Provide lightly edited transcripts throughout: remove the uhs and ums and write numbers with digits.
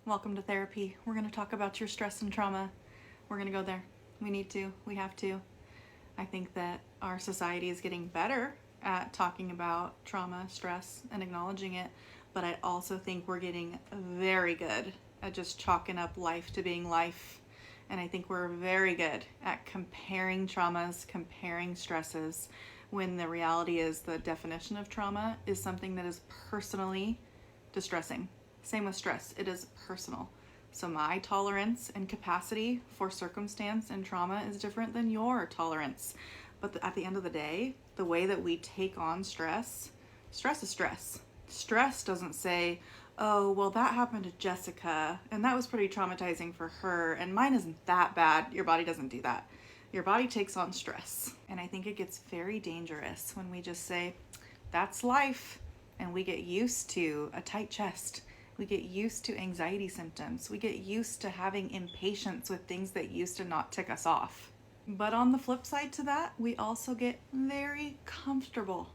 Welcome to therapy. We're going to talk about your stress and trauma. We're going to go there. We need to. We have to. I think that our society is getting better at talking about trauma, stress, and acknowledging it, but I also think we're getting very good at just chalking up life to being life. And I think we're very good at comparing traumas, comparing stresses, when the reality is the definition of trauma is something that is personally distressing. Same with stress, it is personal. So my tolerance and capacity for circumstance and trauma is different than your tolerance. But at the end of the day, the way that we take on stress is stress. Stress doesn't say, oh, well, that happened to Jessica, and that was pretty traumatizing for her, and mine isn't that bad. Your body doesn't do that. Your body takes on stress. And I think it gets very dangerous when we just say, that's life, and we get used to a tight chest. We get used to anxiety symptoms. We get used to having impatience with things that used to not tick us off. But on the flip side to that, we also get very comfortable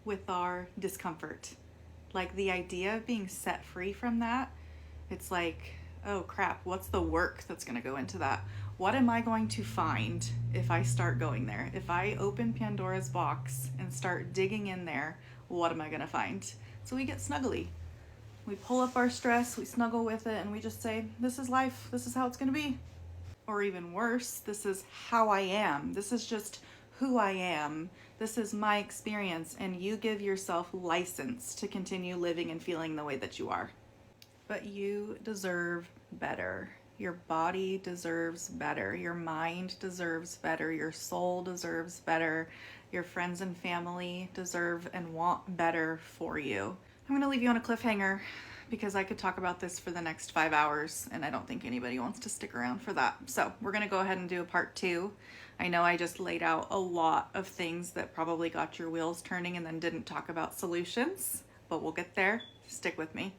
with our discomfort. Like the idea of being set free from that, it's like, oh crap, what's the work that's going to go into that? What am I going to find if I start going there? If I open Pandora's box and start digging in there, what am I going to find? So we get snuggly. We pull up our stress, we snuggle with it, and we just say, this is life, this is how it's going to be. Or even worse, this is how I am. This is just who I am. This is my experience, and you give yourself license to continue living and feeling the way that you are. But you deserve better. Your body deserves better. Your mind deserves better. Your soul deserves better. Your friends and family deserve and want better for you. I'm going to leave you on a cliffhanger because I could talk about this for the next 5 hours, and I don't think anybody wants to stick around for that. So we're going to go ahead and do a part 2. I know I just laid out a lot of things that probably got your wheels turning and then didn't talk about solutions, but we'll get there. Stick with me.